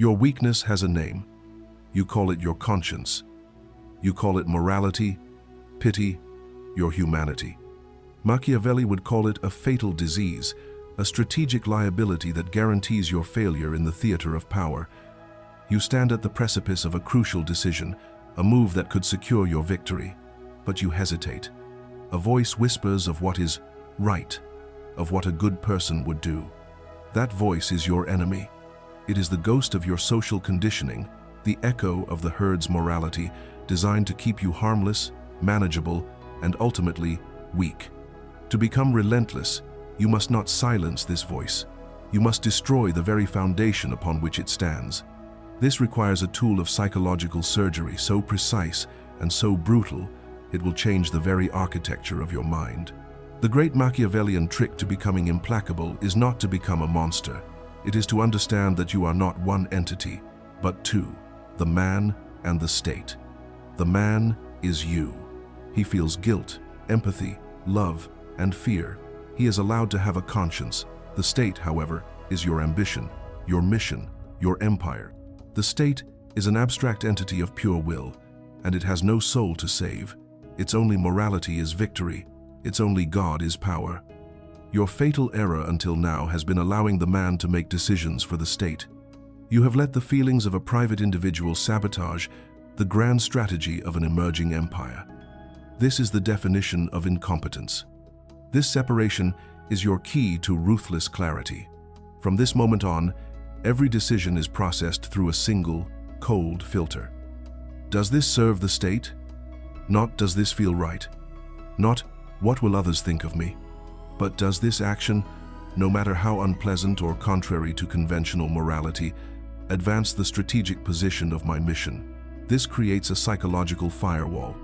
Your weakness has a name. You call it your conscience. You call it morality, pity, your humanity. Machiavelli would call it a fatal disease, a strategic liability that guarantees your failure in the theater of power. You stand at the precipice of a crucial decision, a move that could secure your victory, but you hesitate. A voice whispers of what is right, of what a good person would do. That voice is your enemy. It is the ghost of your social conditioning, the echo of the herd's morality, designed to keep you harmless, manageable, and ultimately weak. To become relentless, you must not silence this voice. You must destroy the very foundation upon which it stands. This requires a tool of psychological surgery so precise and so brutal, it will change the very architecture of your mind. The great Machiavellian trick to becoming implacable is not to become a monster. It is to understand that you are not one entity, but two, the man and the state. The man is you. He feels guilt, empathy, love, and fear. He is allowed to have a conscience. The state, however, is your ambition, your mission, your empire. The state is an abstract entity of pure will, and it has no soul to save. Its only morality is victory. Its only God is power. Your fatal error until now has been allowing the man to make decisions for the state. You have let the feelings of a private individual sabotage the grand strategy of an emerging empire. This is the definition of incompetence. This separation is your key to ruthless clarity. From this moment on, every decision is processed through a single, cold filter. Does this serve the state? Not does this feel right? Not what will others think of me? But does this action, no matter how unpleasant or contrary to conventional morality, advance the strategic position of my mission? This creates a psychological firewall.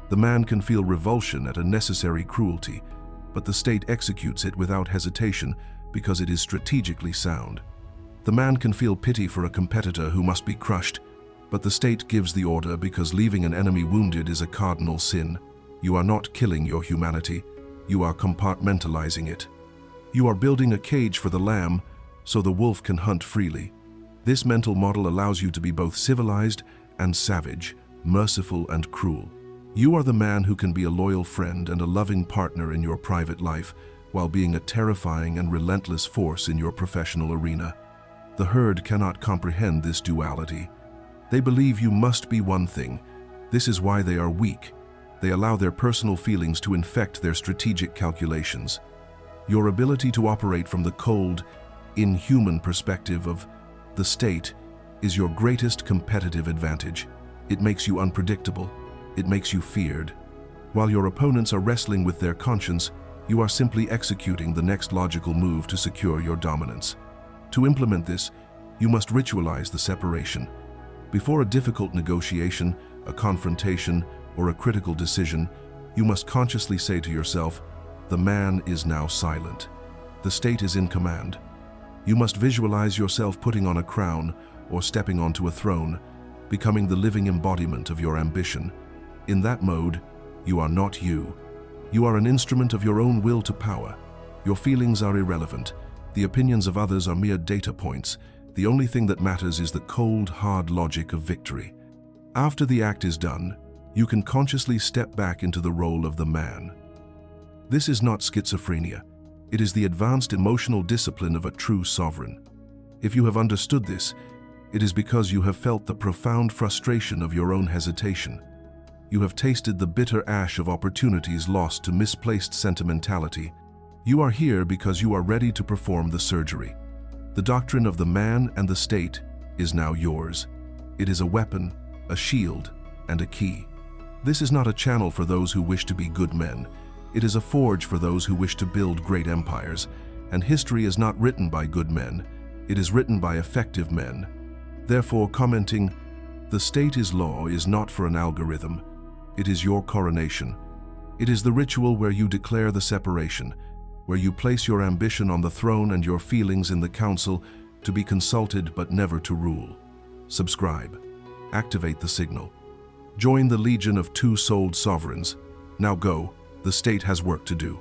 The man can feel revulsion at a necessary cruelty, but the state executes it without hesitation because it is strategically sound. The man can feel pity for a competitor who must be crushed, but the state gives the order because leaving an enemy wounded is a cardinal sin. You are not killing your humanity, you are compartmentalizing it. You are building a cage for the lamb so the wolf can hunt freely. This mental model allows you to be both civilized and savage, merciful and cruel. You are the man who can be a loyal friend and a loving partner in your private life, while being a terrifying and relentless force in your professional arena. The herd cannot comprehend this duality. They believe you must be one thing. This is why they are weak. They allow their personal feelings to infect their strategic calculations. Your ability to operate from the cold, inhuman perspective of the state is your greatest competitive advantage. It makes you unpredictable. It makes you feared. While your opponents are wrestling with their conscience, you are simply executing the next logical move to secure your dominance. To implement this, you must ritualize the separation. Before a difficult negotiation, a confrontation, or a critical decision, you must consciously say to yourself, "The man is now silent. The state is in command." You must visualize yourself putting on a crown or stepping onto a throne, becoming the living embodiment of your ambition. In that mode, you are not you. You are an instrument of your own will to power. Your feelings are irrelevant. The opinions of others are mere data points. The only thing that matters is the cold, hard logic of victory. After the act is done, you can consciously step back into the role of the man. This is not schizophrenia. It is the advanced emotional discipline of a true sovereign. If you have understood this, it is because you have felt the profound frustration of your own hesitation. You have tasted the bitter ash of opportunities lost to misplaced sentimentality. You are here because you are ready to perform the surgery. The doctrine of the man and the state is now yours. It is a weapon, a shield, and a key. This is not a channel for those who wish to be good men. It is a forge for those who wish to build great empires. And history is not written by good men. It is written by effective men. Therefore, commenting, "The state is law," is not for an algorithm. It is your coronation. It is the ritual where you declare the separation, where you place your ambition on the throne and your feelings in the council, to be consulted but never to rule. Subscribe. Activate the signal. Join the legion of two-souled sovereigns. Now go, the state has work to do.